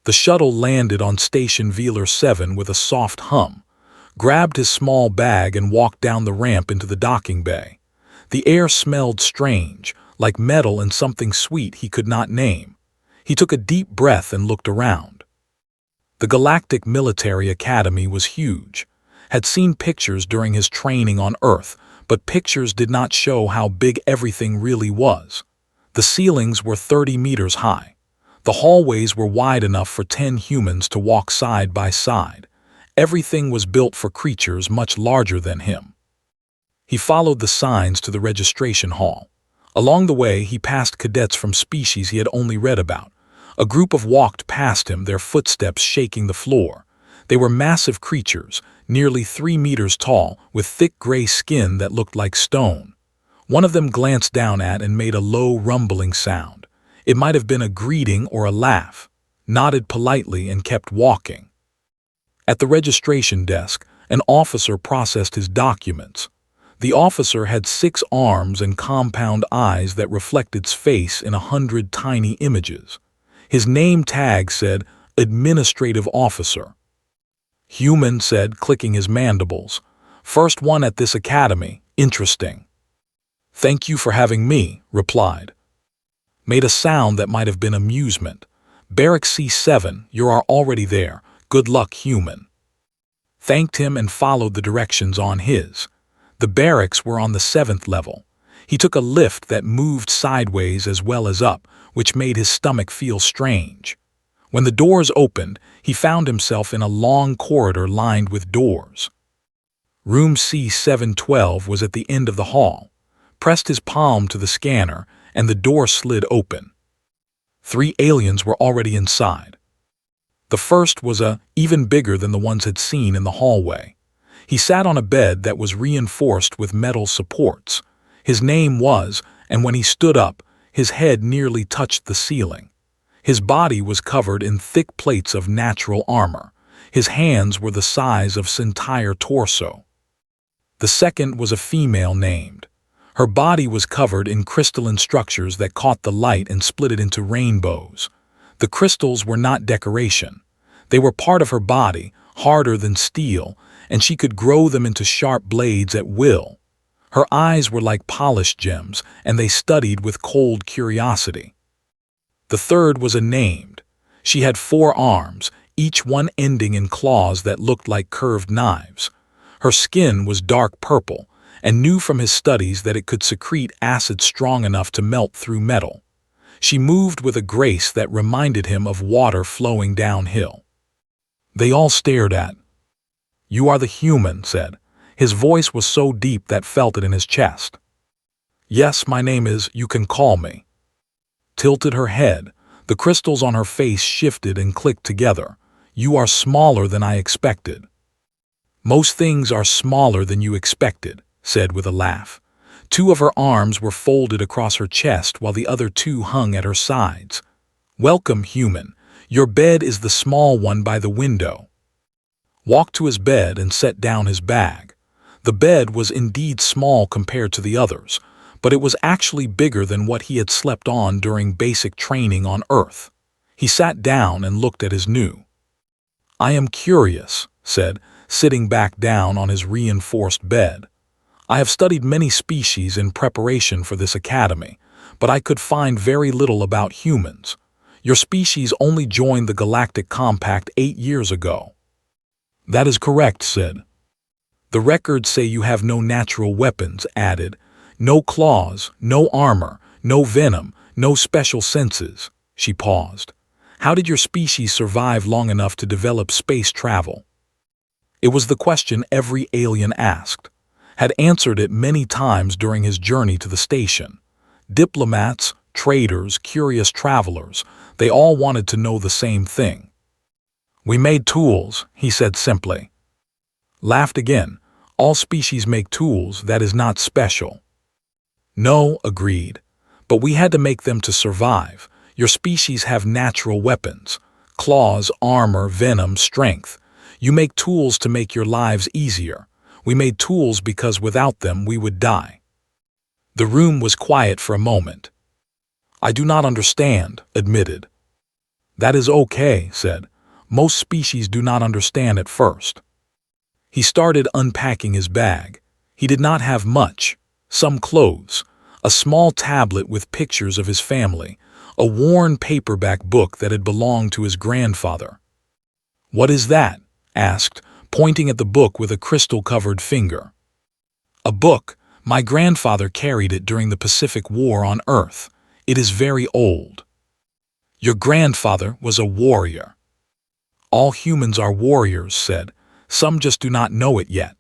The shuttle landed on Station Velar 7 with a soft hum, grabbed his small bag and walked down the ramp into the docking bay. The air smelled strange, like metal and something sweet he could not name. He took a deep breath and looked around. The Galactic Military Academy was huge. Had seen pictures during his training on Earth, but pictures did not show how big everything really was. The ceilings were 30 meters high. The hallways were wide enough for 10 humans to walk side by side. Everything was built for creatures much larger than him. He followed the signs to the registration hall. Along the way, he passed cadets from species he had only read about. A group walked past him, their footsteps shaking the floor. They were massive creatures, nearly 3 meters tall, with thick gray skin that looked like stone. One of them glanced down at and made a low, rumbling sound. It might have been a greeting or a laugh, nodded politely and kept walking. At the registration desk, an officer processed his documents. The officer had 6 arms and compound eyes that reflected his face in 100 tiny images. His name tag said, Administrative Officer. Human said, clicking his mandibles. First one at this academy, interesting. Thank you for having me, replied. Made a sound that might have been amusement. Barrack C7, you are already there. Good luck, human. Thanked him and followed the directions on his. The barracks were on the 7th level. He took a lift that moved sideways as well as up, which made his stomach feel strange. When the doors opened, he found himself in a long corridor lined with doors. Room C712 was at the end of the hall. Pressed his palm to the scanner, and the door slid open. 3 aliens were already inside. The first was even bigger than the ones had seen in the hallway. He sat on a bed that was reinforced with metal supports. His name was, and when he stood up, his head nearly touched the ceiling. His body was covered in thick plates of natural armor. His hands were the size of his entire torso. The second was a female named. Her body was covered in crystalline structures that caught the light and split it into rainbows. The crystals were not decoration. They were part of her body, harder than steel, and she could grow them into sharp blades at will. Her eyes were like polished gems, and they studied with cold curiosity. The third was named. She had 4 arms, each one ending in claws that looked like curved knives. Her skin was dark purple, and knew from his studies that it could secrete acid strong enough to melt through metal. She moved with a grace that reminded him of water flowing downhill. They all stared at. You are the human, said. His voice was so deep that felt it in his chest. Yes, my name is, you can call me. Tilted her head. The crystals on her face shifted and clicked together. You are smaller than I expected. Most things are smaller than you expected, said with a laugh. 2 of her arms were folded across her chest while the other 2 hung at her sides. Welcome, human. Your bed is the small one by the window. Walked to his bed and set down his bag. The bed was indeed small compared to the others, but it was actually bigger than what he had slept on during basic training on Earth. He sat down and looked at his new. I am curious, said, sitting back down on his reinforced bed. I have studied many species in preparation for this academy, but I could find very little about humans. Your species only joined the Galactic Compact 8 years ago. That is correct, said. The records say you have no natural weapons, added. No claws, no armor, no venom, no special senses. She paused. How did your species survive long enough to develop space travel? It was the question every alien asked. Had answered it many times during his journey to the station. Diplomats, traders, curious travelers, they all wanted to know the same thing. We made tools, he said simply. Laughed again. All species make tools, that is not special. No, agreed. But we had to make them to survive. Your species have natural weapons. Claws, armor, venom, strength. You make tools to make your lives easier. We made tools because without them we would die. The room was quiet for a moment. I do not understand, admitted. "That is okay," said. "Most species do not understand at first." He started unpacking his bag. He did not have much: some clothes, a small tablet with pictures of his family, a worn paperback book that had belonged to his grandfather. "What is that?" asked, pointing at the book with a crystal-covered finger. "A book. My grandfather carried it during the Pacific War on Earth. It is very old." "Your grandfather was a warrior." "All humans are warriors," said. "Some just do not know it yet."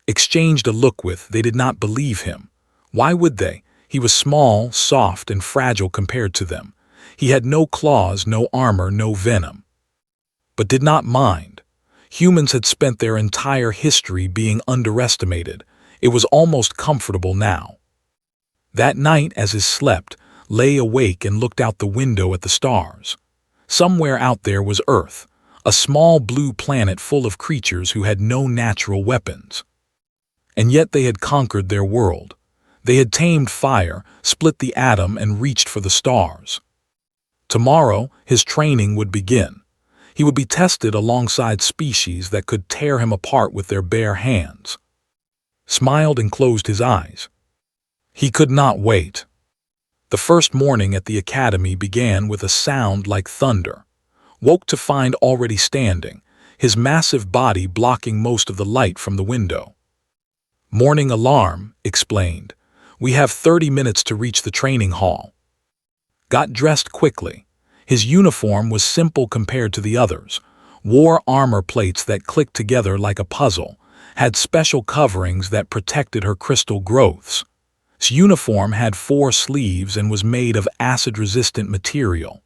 Exchanged a look with, they did not believe him. Why would they? He was small, soft, and fragile compared to them. He had no claws, no armor, no venom. But did not mind. Humans had spent their entire history being underestimated. It was almost comfortable now. That night, as he slept, lay awake and looked out the window at the stars. Somewhere out there was Earth, a small blue planet full of creatures who had no natural weapons. And yet they had conquered their world. They had tamed fire, split the atom, and reached for the stars. Tomorrow, his training would begin. He would be tested alongside species that could tear him apart with their bare hands. Smiled and closed his eyes. He could not wait. The first morning at the academy began with a sound like thunder. Woke to find already standing, his massive body blocking most of the light from the window. "Morning alarm," explained. "We have 30 minutes to reach the training hall." Got dressed quickly. His uniform was simple compared to the others. Wore armor plates that clicked together like a puzzle, had special coverings that protected her crystal growths. His uniform had 4 sleeves and was made of acid-resistant material.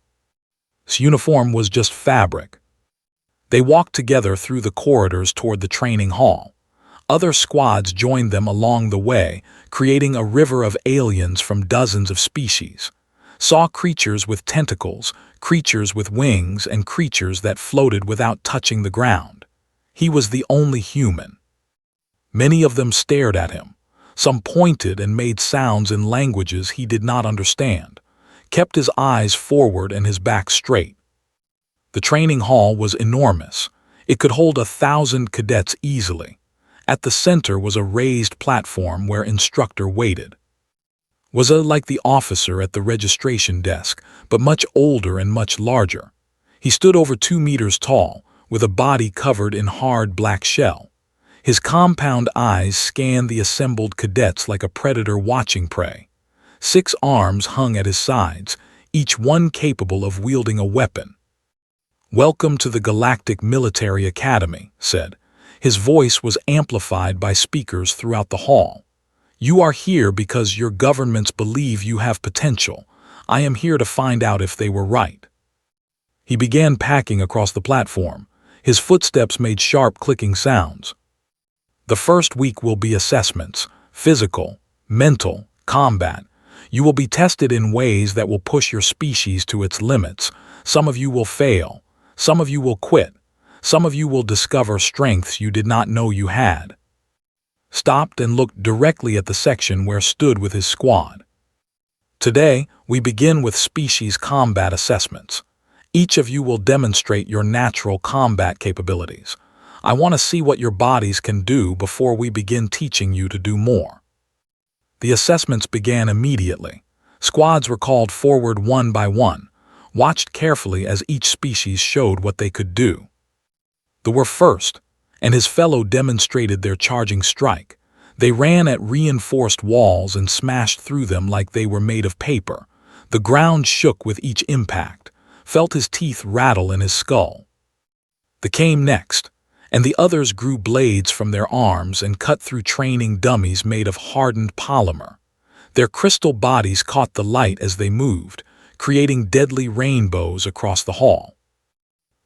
His uniform was just fabric. They walked together through the corridors toward the training hall. Other squads joined them along the way, creating a river of aliens from dozens of species. Saw creatures with tentacles, creatures with wings, and creatures that floated without touching the ground. He was the only human. Many of them stared at him. Some pointed and made sounds in languages he did not understand. Kept his eyes forward and his back straight. The training hall was enormous. It could hold 1,000 cadets easily. At the center was a raised platform where Instructor waited. Was like the officer at the registration desk, but much older and much larger. He stood over 2 meters tall, with a body covered in hard black shell. His compound eyes scanned the assembled cadets like a predator watching prey. 6 arms hung at his sides, each one capable of wielding a weapon. "Welcome to the Galactic Military Academy," said. His voice was amplified by speakers throughout the hall. "You are here because your governments believe you have potential. I am here to find out if they were right." He began packing across the platform. His footsteps made sharp clicking sounds. "The first week will be assessments: physical, mental, combat. You will be tested in ways that will push your species to its limits. Some of you will fail. Some of you will quit. Some of you will discover strengths you did not know you had." Stopped and looked directly at the section where stood with his squad. "Today, we begin with species combat assessments. Each of you will demonstrate your natural combat capabilities. I want to see what your bodies can do before we begin teaching you to do more." The assessments began immediately. Squads were called forward one by one, watched carefully as each species showed what they could do. They were first, and his fellow demonstrated their charging strike. They ran at reinforced walls and smashed through them like they were made of paper. The ground shook with each impact, felt his teeth rattle in his skull. They came next, and the others grew blades from their arms and cut through training dummies made of hardened polymer. Their crystal bodies caught the light as they moved, creating deadly rainbows across the hall.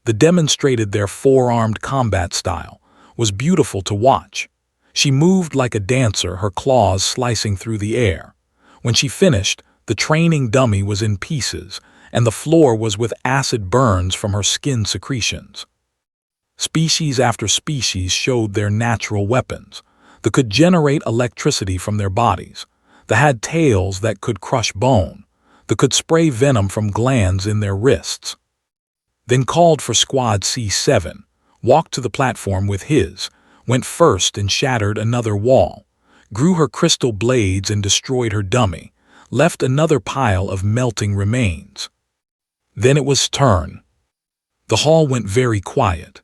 They demonstrated their 4-armed combat style. Was beautiful to watch. She moved like a dancer, her claws slicing through the air. When she finished, the training dummy was in pieces, and the floor was with acid burns from her skin secretions. Species after species showed their natural weapons. They could generate electricity from their bodies. They had tails that could crush bone. They could spray venom from glands in their wrists. then called for Squad C7, walked to the platform with his, went first and shattered another wall, grew her crystal blades and destroyed her dummy, left another pile of melting remains. Then it was turn. The hall went very quiet.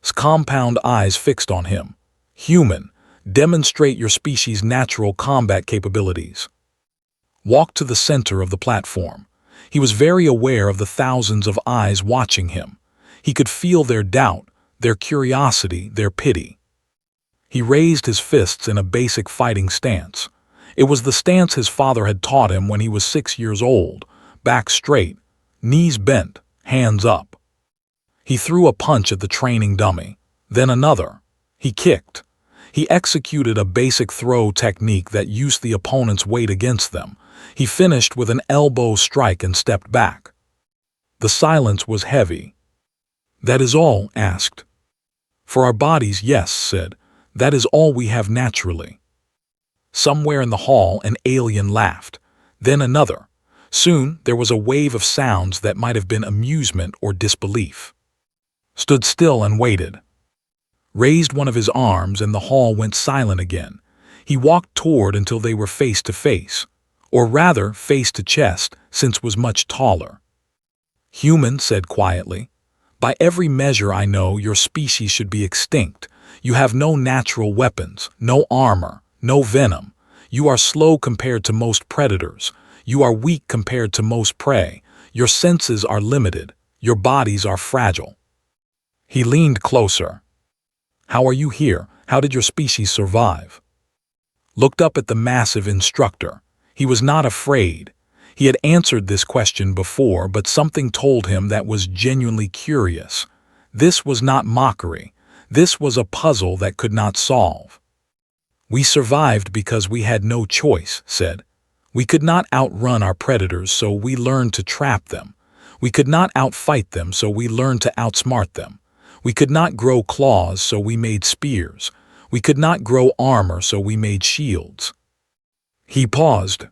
His compound eyes fixed on him. Human, demonstrate your species' natural combat capabilities. Walked to the center of the platform. He was very aware of the thousands of eyes watching him. He could feel their doubt, their curiosity, their pity. He raised his fists in a basic fighting stance. It was the stance his father had taught him when he was 6 years old, back straight, knees bent, hands up. He threw a punch at the training dummy, then another. He kicked. He executed a basic throw technique that used the opponent's weight against them. He finished with an elbow strike and stepped back. The silence was heavy. "That is all?" asked. "For our bodies, yes," said. "That is all we have naturally." Somewhere in the hall an alien laughed, then another. Soon there was a wave of sounds that might have been amusement or disbelief. Stood still and waited. Raised one of his arms and the hall went silent again. He walked toward until they were face to face, or rather face to chest, since was much taller. "Human," said quietly, "by every measure I know your species should be extinct. You have no natural weapons, no armor, no venom. You are slow compared to most predators. You are weak compared to most prey. Your senses are limited. Your bodies are fragile." He leaned closer. "How are you here? How did your species survive?" Looked up at the massive Instructor. He was not afraid. He had answered this question before, but something told him that was genuinely curious. This was not mockery. This was a puzzle that could not solve. "We survived because we had no choice," said. "We could not outrun our predators, so we learned to trap them. We could not outfight them, so we learned to outsmart them. We could not grow claws, so we made spears. We could not grow armor, so we made shields." He paused.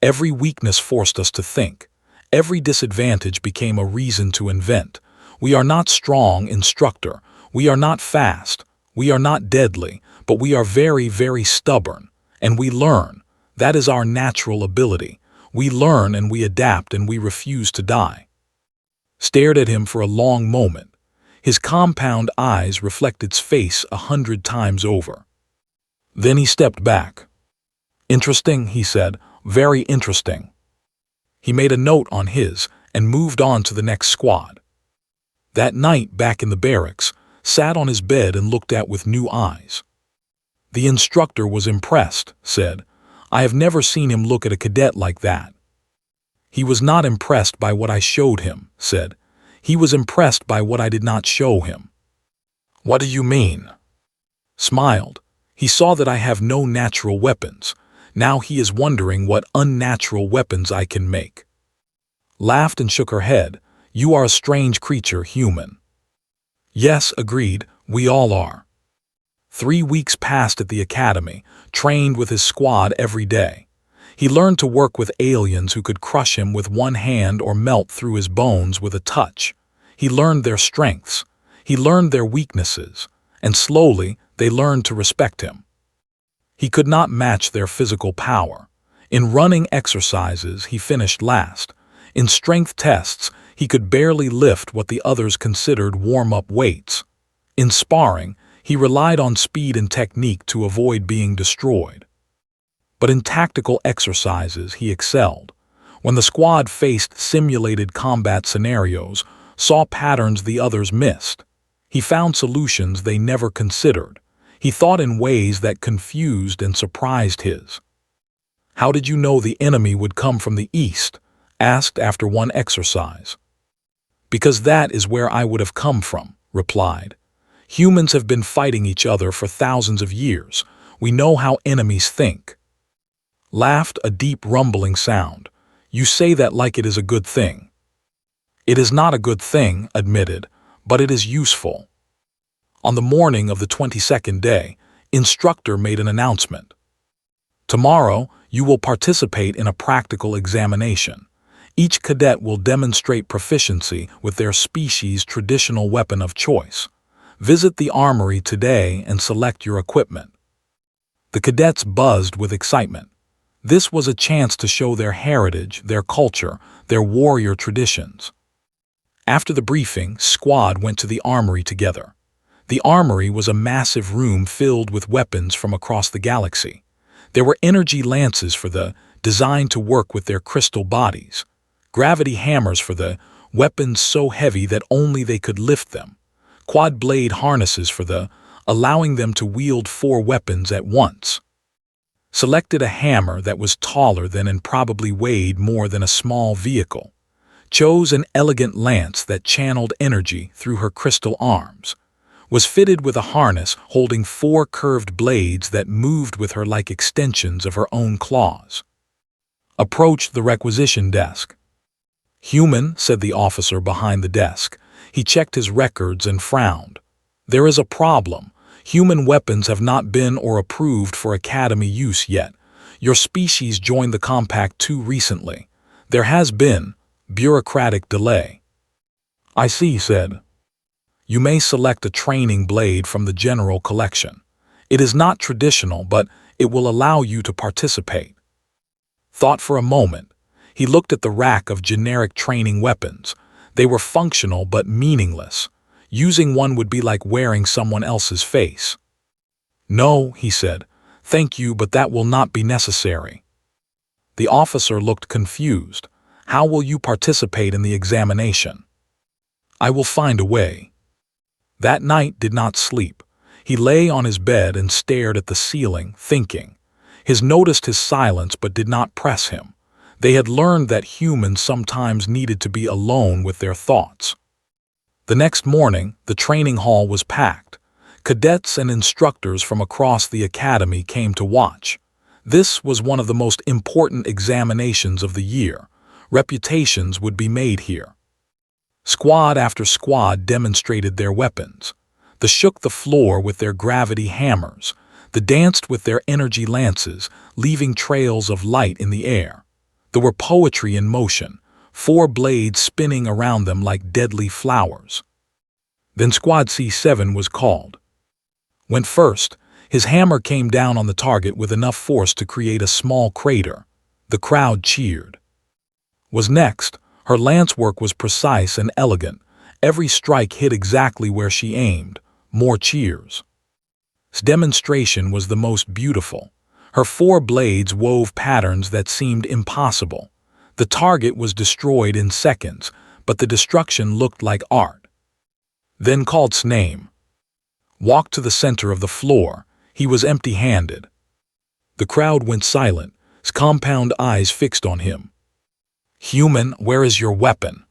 Every weakness forced us to think. Every disadvantage became a reason to invent. We are not strong, Instructor. We are not fast. We are not deadly, but we are very, very stubborn. And we learn. That is our natural ability. We learn and we adapt and we refuse to die. Stared at him for a long moment. His compound eyes reflected his face 100 times over. Then he stepped back. "Interesting," he said. "Very interesting." He made a note on his and moved on to the next squad. That night, back in the barracks, sat on his bed and looked at with new eyes. The Instructor was impressed, said. "I have never seen him look at a cadet like that." He was not impressed by what I showed him, said. He was impressed by what I did not show him. "What do you mean?" Smiled. He saw that I have no natural weapons. Now he is wondering what unnatural weapons I can make. Laughed and shook her head. "You are a strange creature, human." "Yes," agreed, "we all are." 3 weeks passed at the academy, trained with his squad every day. He learned to work with aliens who could crush him with one hand or melt through his bones with a touch. He learned their strengths. He learned their weaknesses. And slowly, they learned to respect him. He could not match their physical power. In running exercises, he finished last. In strength tests, he could barely lift what the others considered warm-up weights. In sparring, he relied on speed and technique to avoid being destroyed. But in tactical exercises, he excelled. When the squad faced simulated combat scenarios, saw patterns the others missed. He found solutions they never considered. He thought in ways that confused and surprised his. "How did you know the enemy would come from the east?" asked after one exercise. "Because that is where I would have come from," replied. "Humans have been fighting each other for thousands of years. We know how enemies think." Laughed a deep rumbling sound. "You say that like it is a good thing." "It is not a good thing," admitted, "but it is useful." On the morning of the 22nd day, Instructor made an announcement. "Tomorrow, you will participate in a practical examination. Each cadet will demonstrate proficiency with their species' traditional weapon of choice. Visit the armory today and select your equipment. The cadets buzzed with excitement. This was a chance to show their heritage, their culture, their warrior traditions. After the briefing, squad went to the armory together. The armory was a massive room filled with weapons from across the galaxy. There were energy lances for the designed to work with their crystal bodies, gravity hammers for the weapons so heavy that only they could lift them, quad blade harnesses for the allowing them to wield 4 weapons at once. Selected a hammer that was taller than and probably weighed more than a small vehicle. Chose an elegant lance that channeled energy through her crystal arms. Was fitted with a harness holding 4 curved blades that moved with her like extensions of her own claws. Approached the requisition desk. "Human," said the officer behind the desk. He checked his records and frowned. "There is a problem. Human weapons have not been or approved for Academy use yet. Your species joined the Compact too recently. There has been bureaucratic delay." "I see," said. "You may select a training blade from the general collection. It is not traditional, but it will allow you to participate." Thought for a moment. He looked at the rack of generic training weapons. They were functional but meaningless. Using one would be like wearing someone else's face. "No," he said. "Thank you, but that will not be necessary." The officer looked confused. "How will you participate in the examination?" "I will find a way." That night did not sleep. He lay on his bed and stared at the ceiling, thinking. His noticed his silence but did not press him. They had learned that humans sometimes needed to be alone with their thoughts. The next morning, the training hall was packed. Cadets and instructors from across the academy came to watch. This was one of the most important examinations of the year. Reputations would be made here. Squad after squad demonstrated their weapons. The shook the floor with their gravity hammers. The danced with their energy lances, leaving trails of light in the air. There were poetry in motion, 4 blades spinning around them like deadly flowers. Then Squad C7 was called. Went first. His hammer came down on the target with enough force to create a small crater. The crowd cheered. Was next. Her lance work was precise and elegant. Every strike hit exactly where she aimed. More cheers. His demonstration was the most beautiful. Her 4 blades wove patterns that seemed impossible. The target was destroyed in seconds, but the destruction looked like art. Then called name. Walked to the center of the floor. He was empty-handed. The crowd went silent, his compound eyes fixed on him. "Human, where is your weapon?"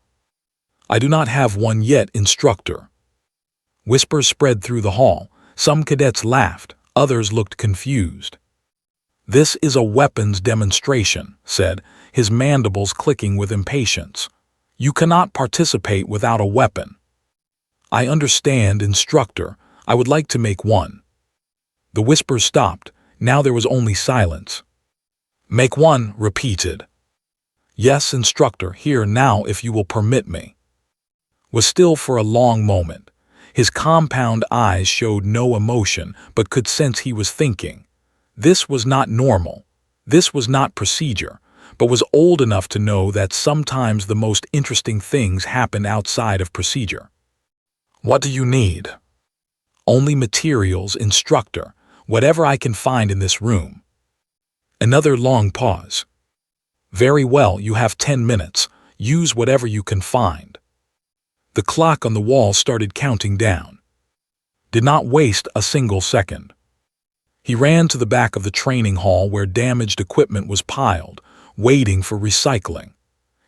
"I do not have one yet, Instructor." Whispers spread through the hall. Some cadets laughed, others looked confused. "This is a weapons demonstration," said, his mandibles clicking with impatience. "You cannot participate without a weapon." "I understand, Instructor. I would like to make one." The whispers stopped. Now there was only silence. "Make one," repeated. "Yes, Instructor, here now if you will permit me." Was still for a long moment. His compound eyes showed no emotion but could sense he was thinking. This was not normal. This was not procedure, but was old enough to know that sometimes the most interesting things happen outside of procedure. "What do you need?" "Only materials, Instructor. Whatever I can find in this room." Another long pause. "Very well, you have 10 minutes. Use whatever you can find." The clock on the wall started counting down. Did not waste a single second. He ran to the back of the training hall where damaged equipment was piled, waiting for recycling.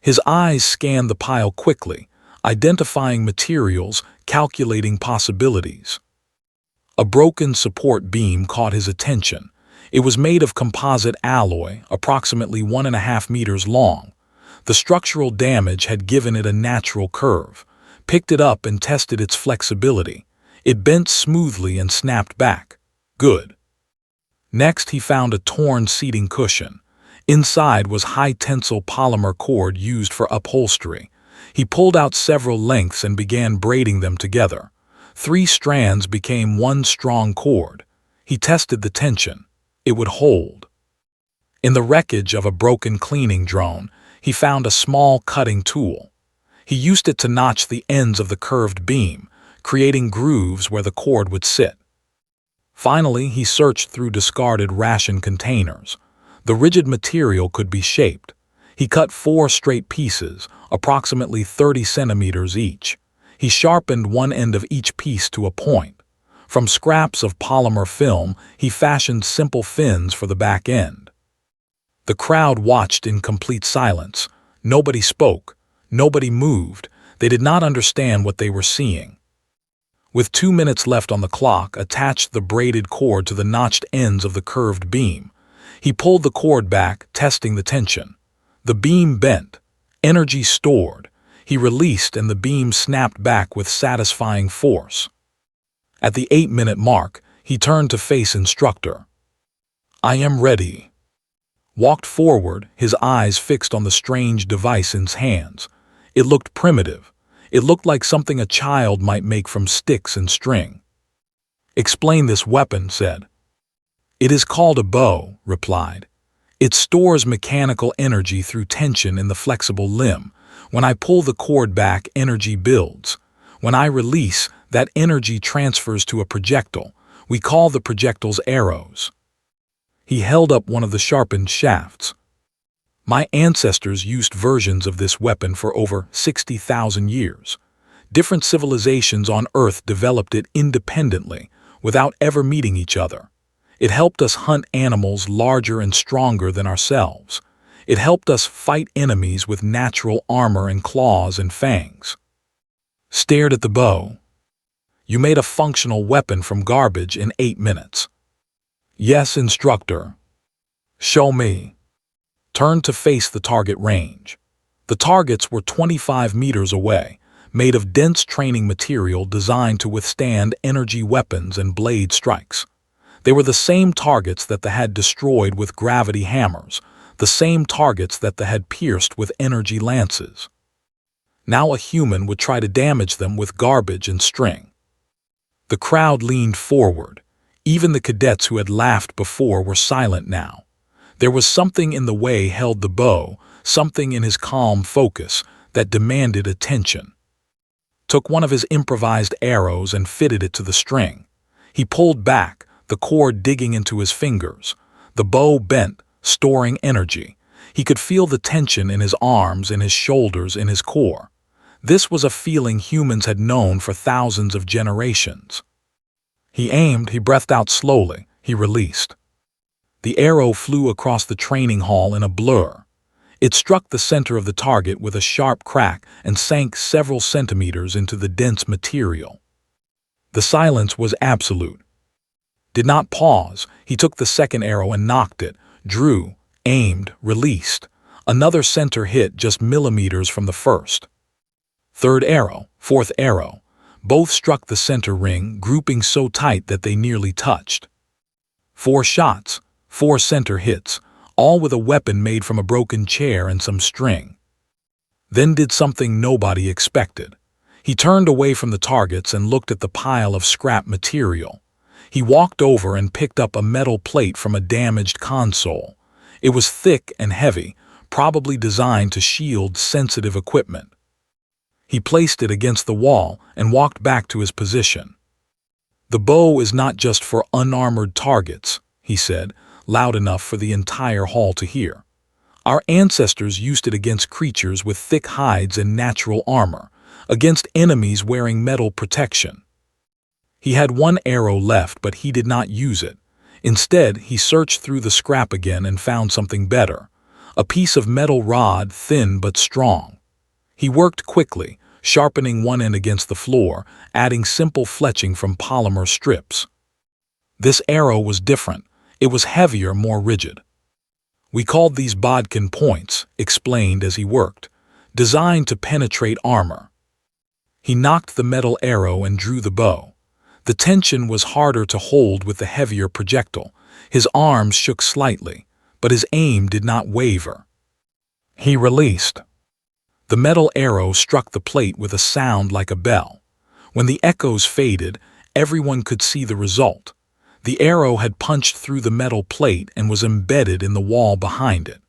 His eyes scanned the pile quickly, identifying materials, calculating possibilities. A broken support beam caught his attention. It was made of composite alloy, approximately 1.5 meters long. The structural damage had given it a natural curve. Picked it up and tested its flexibility. It bent smoothly and snapped back. Good. Next, he found a torn seating cushion. Inside was high-tensile polymer cord used for upholstery. He pulled out several lengths and began braiding them together. 3 strands became one strong cord. He tested the tension. It would hold. In the wreckage of a broken cleaning drone, he found a small cutting tool. He used it to notch the ends of the curved beam, creating grooves where the cord would sit. Finally, he searched through discarded ration containers. The rigid material could be shaped. He cut 4 straight pieces, approximately 30 centimeters each. He sharpened one end of each piece to a point. From scraps of polymer film, he fashioned simple fins for the back end. The crowd watched in complete silence. Nobody spoke. Nobody moved. They did not understand what they were seeing. With 2 minutes left on the clock, attached the braided cord to the notched ends of the curved beam. He pulled the cord back, testing the tension. The beam bent. Energy stored. He released and the beam snapped back with satisfying force. At the 8-minute mark, he turned to face Instructor. "I am ready." Walked forward, his eyes fixed on the strange device in his hands. It looked primitive. It looked like something a child might make from sticks and string. "Explain this weapon," said. "It is called a bow," replied. "It stores mechanical energy through tension in the flexible limb. When I pull the cord back, energy builds. When I release, that energy transfers to a projectile. We call the projectiles arrows." He held up one of the sharpened shafts. "My ancestors used versions of this weapon for over 60,000 years. Different civilizations on Earth developed it independently, without ever meeting each other. It helped us hunt animals larger and stronger than ourselves. It helped us fight enemies with natural armor and claws and fangs." Stared at the bow. "You made a functional weapon from garbage in 8 minutes. "Yes, Instructor." "Show me." Turned to face the target range. The targets were 25 meters away, made of dense training material designed to withstand energy weapons and blade strikes. They were the same targets that they had destroyed with gravity hammers, the same targets that they had pierced with energy lances. Now a human would try to damage them with garbage and string. The crowd leaned forward. Even the cadets who had laughed before were silent now. There was something in the way he held the bow, something in his calm focus, that demanded attention. Took one of his improvised arrows and fitted it to the string. He pulled back, the cord digging into his fingers. The bow bent, storing energy. He could feel the tension in his arms, in his shoulders, in his core. This was a feeling humans had known for thousands of generations. He aimed, he breathed out slowly, he released. The arrow flew across the training hall in a blur. It struck the center of the target with a sharp crack and sank several centimeters into the dense material. The silence was absolute. Did not pause. He took the second arrow and knocked it, drew, aimed, released. Another center hit just millimeters from the first. Third arrow, fourth arrow. Both struck the center ring, grouping so tight that they nearly touched. 4 shots, 4 center hits, all with a weapon made from a broken chair and some string. Then did something nobody expected. He turned away from the targets and looked at the pile of scrap material. He walked over and picked up a metal plate from a damaged console. It was thick and heavy, probably designed to shield sensitive equipment. He placed it against the wall and walked back to his position. "The bow is not just for unarmored targets," he said, loud enough for the entire hall to hear. "Our ancestors used it against creatures with thick hides and natural armor, against enemies wearing metal protection." He had 1 arrow left, but he did not use it. Instead, he searched through the scrap again and found something better. A piece of metal rod, thin but strong. He worked quickly, sharpening one end against the floor, adding simple fletching from polymer strips. This arrow was different. It was heavier, more rigid. "We called these bodkin points," explained as he worked, "designed to penetrate armor." He knocked the metal arrow and drew the bow. The tension was harder to hold with the heavier projectile. His arms shook slightly, but his aim did not waver. He released. The metal arrow struck the plate with a sound like a bell. When the echoes faded, everyone could see the result. The arrow had punched through the metal plate and was embedded in the wall behind it.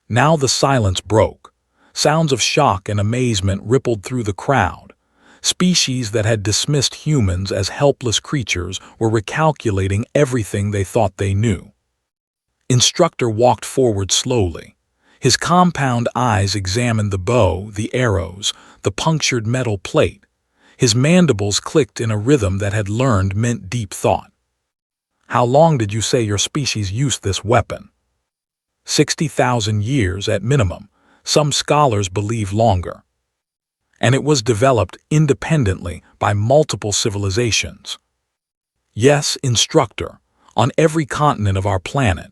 Now the silence broke. Sounds of shock and amazement rippled through the crowd. Species that had dismissed humans as helpless creatures were recalculating everything they thought they knew. Instructor walked forward slowly. His compound eyes examined the bow, the arrows, the punctured metal plate. His mandibles clicked in a rhythm that had learned meant deep thought. How long did you say your species used this weapon? 60,000 years at minimum. Some scholars believe longer. And it was developed independently by multiple civilizations. Yes, Instructor, on every continent of our planet.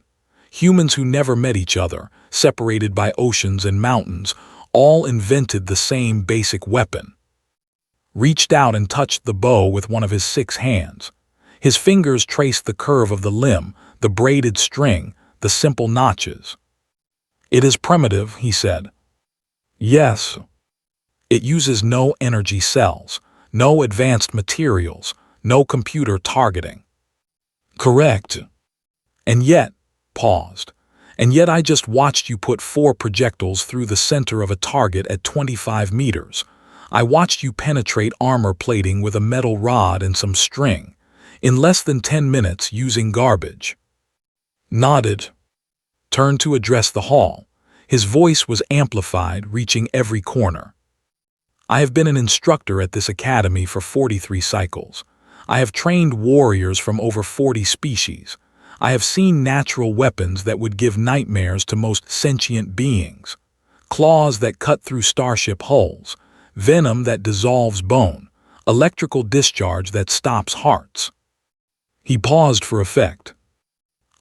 Humans who never met each other, separated by oceans and mountains, all invented the same basic weapon. Reached out and touched the bow with one of his 6 hands. His fingers traced the curve of the limb, the braided string, the simple notches. It is primitive, he said. Yes. It uses no energy cells, no advanced materials, no computer targeting. Correct. And yet, paused. And yet I just watched you put 4 projectiles through the center of a target at 25 meters. I watched you penetrate armor plating with a metal rod and some string, in less than 10 minutes using garbage. Nodded. Turned to address the hall. His voice was amplified, reaching every corner. I have been an instructor at this academy for 43 cycles. I have trained warriors from over 40 species. I have seen natural weapons that would give nightmares to most sentient beings. Claws that cut through starship hulls, venom that dissolves bone, electrical discharge that stops hearts. He paused for effect.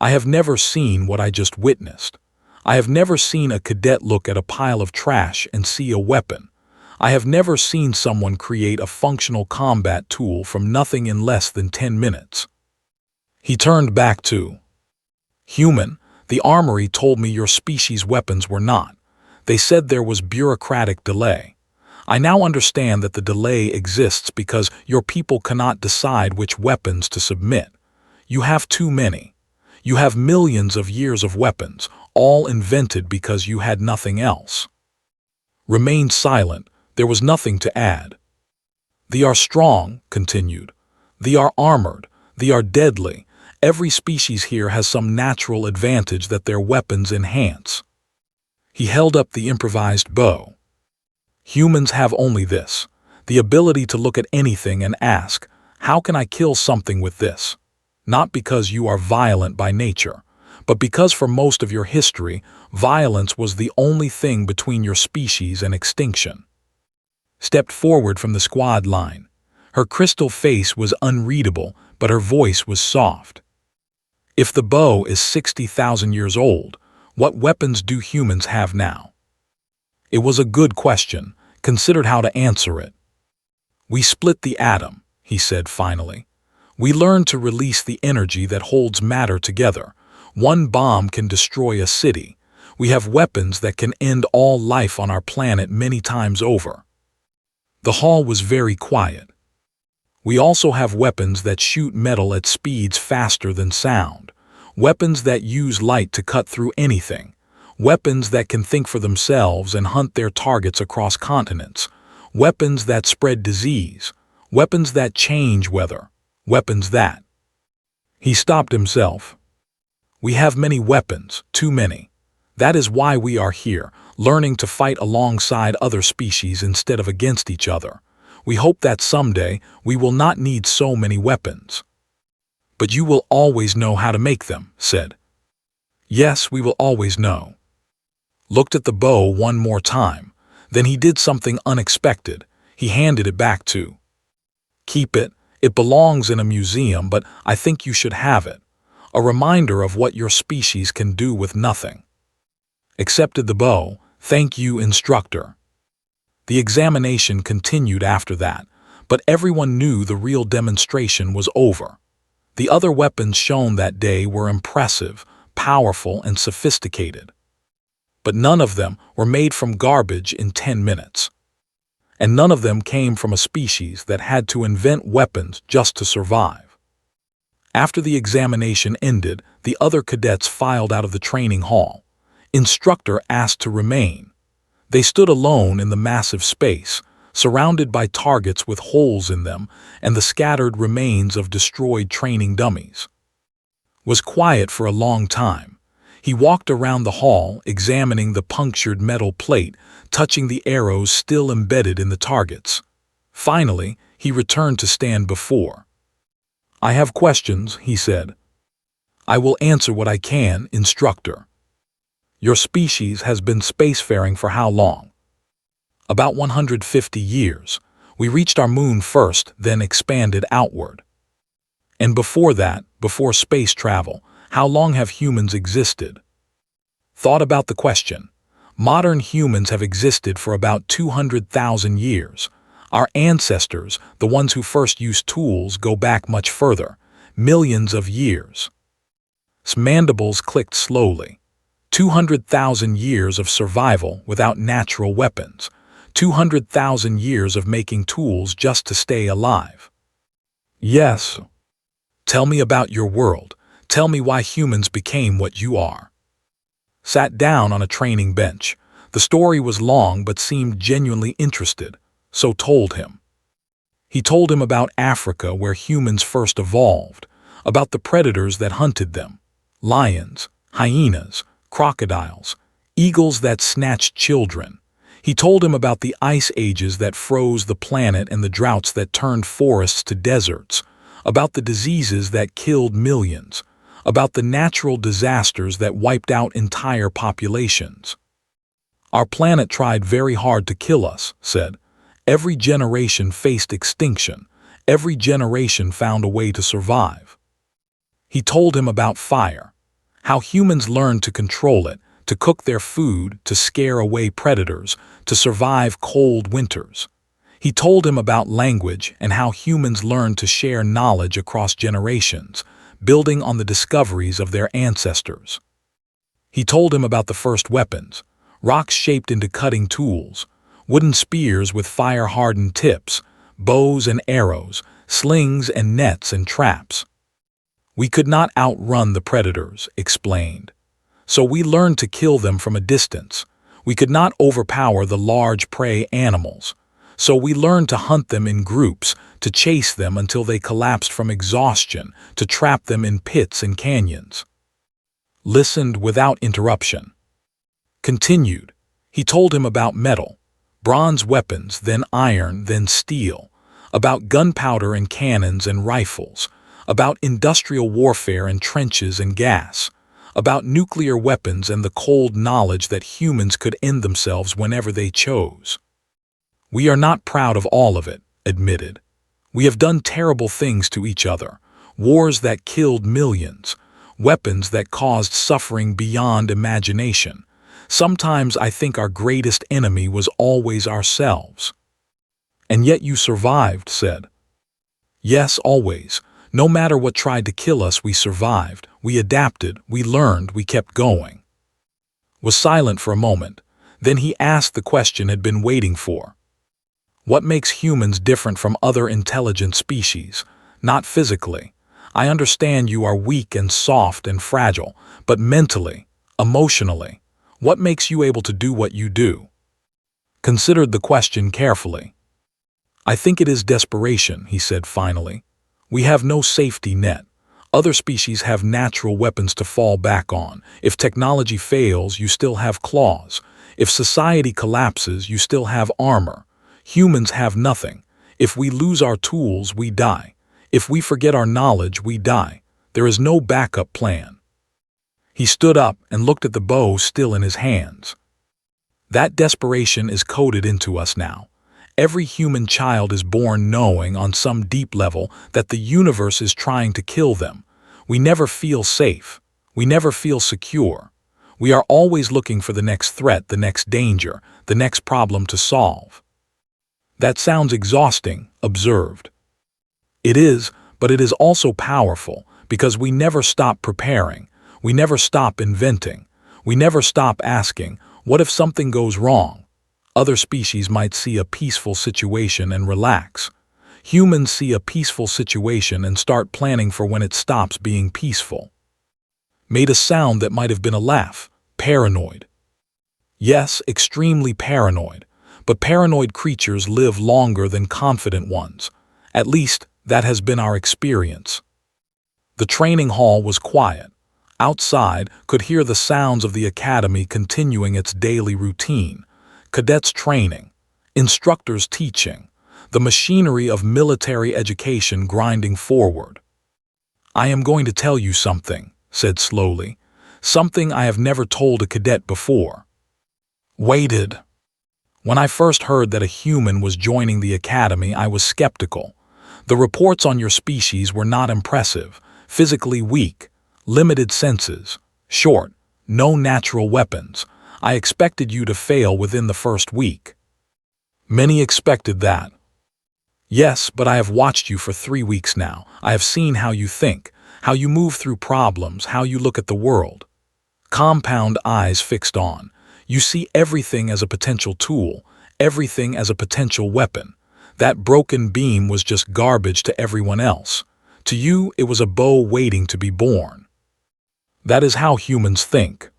I have never seen what I just witnessed. I have never seen a cadet look at a pile of trash and see a weapon. I have never seen someone create a functional combat tool from nothing in less than 10 minutes. He turned back to, Human, the armory told me your species' weapons were not. They said there was bureaucratic delay. I now understand that the delay exists because your people cannot decide which weapons to submit. You have too many. You have millions of years of weapons, all invented because you had nothing else. Remained silent. There was nothing to add. They are strong, continued. They are armored. They are deadly. Every species here has some natural advantage that their weapons enhance. He held up the improvised bow. Humans have only this, the ability to look at anything and ask, how can I kill something with this? Not because you are violent by nature, but because for most of your history, violence was the only thing between your species and extinction. Stepped forward from the squad line. Her crystal face was unreadable, but her voice was soft. If the bow is 60,000 years old, what weapons do humans have now? It was a good question, considered how to answer it. We split the atom, he said finally. We learned to release the energy that holds matter together. One bomb can destroy a city. We have weapons that can end all life on our planet many times over. The hall was very quiet. We also have weapons that shoot metal at speeds faster than sound. Weapons that use light to cut through anything. Weapons that can think for themselves and hunt their targets across continents. Weapons that spread disease. Weapons that change weather. Weapons that... He stopped himself. We have many weapons, too many. That is why we are here, learning to fight alongside other species instead of against each other. We hope that someday we will not need so many weapons. But you will always know how to make them, said. Yes, we will always know. Looked at the bow one more time. Then he did something unexpected. He handed it back to. Keep it. It belongs in a museum, but I think you should have it. A reminder of what your species can do with nothing. Accepted the bow. Thank you, Instructor. The examination continued after that, but everyone knew the real demonstration was over. The other weapons shown that day were impressive, powerful and sophisticated. But none of them were made from garbage in 10 minutes. And none of them came from a species that had to invent weapons just to survive. After the examination ended, the other cadets filed out of the training hall. Instructor asked to remain. They stood alone in the massive space, surrounded by targets with holes in them and the scattered remains of destroyed training dummies. Was quiet for a long time. He walked around the hall, examining the punctured metal plate, touching the arrows still embedded in the targets. Finally, he returned to stand before. "I have questions," he said. "I will answer what I can, Instructor." "Your species has been spacefaring for how long?" "About 150 years. We reached our moon first, then expanded outward." "And before that, before space travel, how long have humans existed?" Thought about the question. Modern humans have existed for about 200,000 years. Our ancestors, the ones who first used tools, go back much further, millions of years. His mandibles clicked slowly. 200,000 years of survival without natural weapons. 200,000 years of making tools just to stay alive. "Yes." "Tell me about your world. Tell me why humans became what you are." Sat down on a training bench. The story was long but seemed genuinely interested, so told him. He told him about Africa, where humans first evolved, about the predators that hunted them, lions, hyenas, crocodiles, eagles that snatched children. He told him about the ice ages that froze the planet and the droughts that turned forests to deserts, about the diseases that killed millions, about the natural disasters that wiped out entire populations. "Our planet tried very hard to kill us," said. "Every generation faced extinction. Every generation found a way to survive." He told him about fire, how humans learned to control it, to cook their food, to scare away predators, to survive cold winters. He told him about language and how humans learned to share knowledge across generations, building on the discoveries of their ancestors. He told him about the first weapons, rocks shaped into cutting tools, wooden spears with fire-hardened tips, bows and arrows, slings and nets and traps. "We could not outrun the predators," explained. "So we learned to kill them from a distance. We could not overpower the large prey animals. So we learned to hunt them in groups, to chase them until they collapsed from exhaustion, to trap them in pits and canyons." Listened without interruption. Continued. He told him about metal, bronze weapons, then iron, then steel, about gunpowder and cannons and rifles, about industrial warfare and trenches and gas, about nuclear weapons and the cold knowledge that humans could end themselves whenever they chose. "We are not proud of all of it," admitted. "We have done terrible things to each other, wars that killed millions, weapons that caused suffering beyond imagination. Sometimes I think our greatest enemy was always ourselves." "And yet you survived," said. "Yes, always. No matter what tried to kill us, we survived. We adapted, we learned, we kept going." Was silent for a moment. Then he asked the question he'd been waiting for. "What makes humans different from other intelligent species? Not physically. I understand you are weak and soft and fragile, but mentally, emotionally, what makes you able to do what you do?" Considered the question carefully. "I think it is desperation," he said finally. "We have no safety net. Other species have natural weapons to fall back on. If technology fails, you still have claws. If society collapses, you still have armor. Humans have nothing. If we lose our tools, we die. If we forget our knowledge, we die. There is no backup plan." He stood up and looked at the bow still in his hands. "That desperation is coded into us now. Every human child is born knowing on some deep level that the universe is trying to kill them. We never feel safe. We never feel secure. We are always looking for the next threat, the next danger, the next problem to solve." "That sounds exhausting," observed. "It is, but it is also powerful, because we never stop preparing. We never stop inventing. We never stop asking, what if something goes wrong? Other species might see a peaceful situation and relax. Humans see a peaceful situation and start planning for when it stops being peaceful. Made a sound that might have been a laugh. Paranoid. Yes, extremely paranoid. But paranoid creatures live longer than confident ones. At least, that has been our experience. The training hall was quiet. Outside, could hear the sounds of the academy continuing its daily routine. Cadets training. Instructors teaching. The machinery of military education grinding forward. "I am going to tell you something," said slowly. "Something I have never told a cadet before." Waited. When I first heard that a human was joining the academy, I was skeptical. The reports on your species were not impressive. Physically weak, limited senses, short, no natural weapons. I expected you to fail within the first week. Many expected that. Yes, but I have watched you for 3 weeks now. I have seen how you think, how you move through problems, how you look at the world. Compound eyes fixed on. You see everything as a potential tool, everything as a potential weapon. That broken beam was just garbage to everyone else. To you, it was a bow waiting to be born. That is how humans think.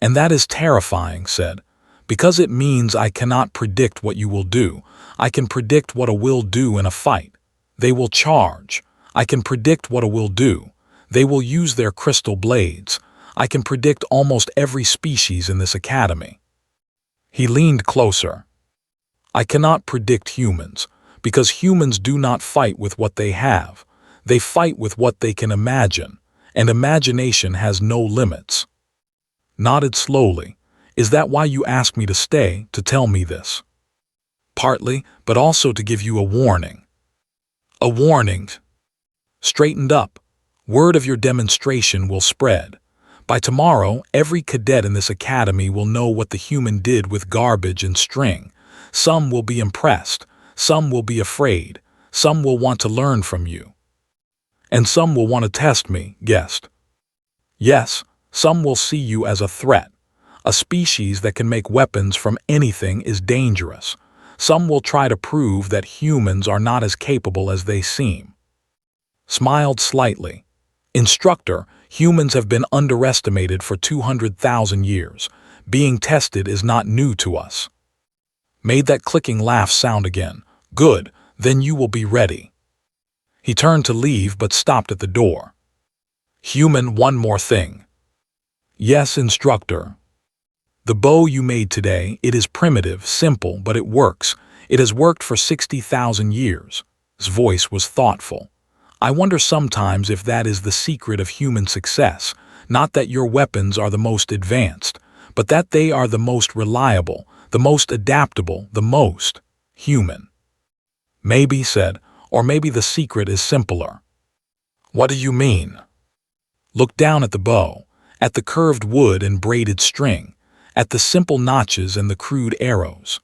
And that is terrifying, said, because it means I cannot predict what you will do. I can predict what a will do in a fight. They will charge. I can predict what a will do. They will use their crystal blades. I can predict almost every species in this academy. He leaned closer. I cannot predict humans, because humans do not fight with what they have. They fight with what they can imagine, and imagination has no limits. Nodded slowly. Is that why you asked me to stay, to tell me this? Partly, but also to give you a warning. A warning. Straightened up. Word of your demonstration will spread. By tomorrow, every cadet in this academy will know what the human did with garbage and string. Some will be impressed, some will be afraid, some will want to learn from you. And some will want to test me, guessed. Yes, some will see you as a threat. A species that can make weapons from anything is dangerous. Some will try to prove that humans are not as capable as they seem. Smiled slightly. Instructor, humans have been underestimated for 200,000 years. Being tested is not new to us. Made that clicking laugh sound again. Good, then you will be ready. He turned to leave but stopped at the door. Human, one more thing. Yes, instructor. The bow you made today, it is primitive, simple, but it works. It has worked for 60,000 years. His voice was thoughtful. I wonder sometimes if that is the secret of human success, not that your weapons are the most advanced, but that they are the most reliable, the most adaptable, the most human. Maybe, said, or maybe the secret is simpler. What do you mean? Look down at the bow, at the curved wood and braided string, at the simple notches and the crude arrows.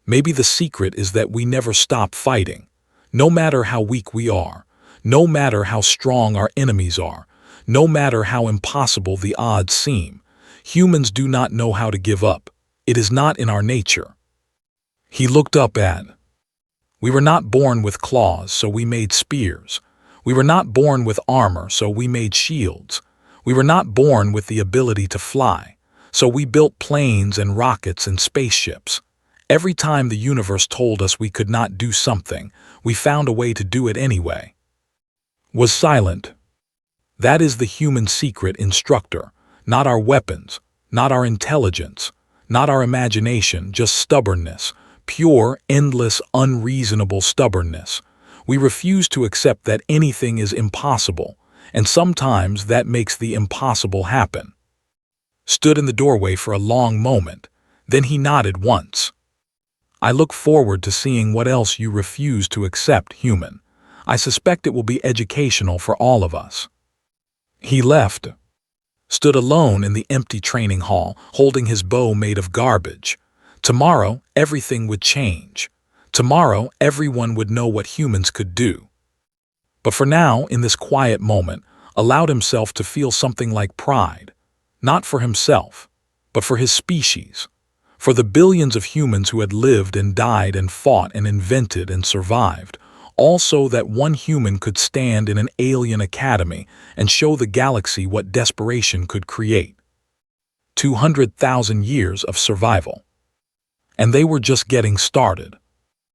Maybe the secret is that we never stop fighting, no matter how weak we are, no matter how strong our enemies are, no matter how impossible the odds seem. Humans do not know how to give up. It is not in our nature. He looked up at. We were not born with claws, so we made spears. We were not born with armor, so we made shields. We were not born with the ability to fly, so we built planes and rockets and spaceships. Every time the universe told us we could not do something, we found a way to do it anyway. Was silent. That is the human secret, instructor. Not our weapons, not our intelligence, not our imagination, just stubbornness, pure, endless, unreasonable stubbornness. We refuse to accept that anything is impossible, and sometimes that makes the impossible happen. Stood in the doorway for a long moment, then he nodded once. I look forward to seeing what else you refuse to accept, human. I suspect it will be educational for all of us. He left. Stood alone in the empty training hall, holding his bow made of garbage. Tomorrow, everything would change. Tomorrow, everyone would know what humans could do. But for now, in this quiet moment, allowed himself to feel something like pride, not for himself, but for his species, for the billions of humans who had lived and died and fought and invented and survived, all so that one human could stand in an alien academy and show the galaxy what desperation could create. 200,000 years of survival. And they were just getting started.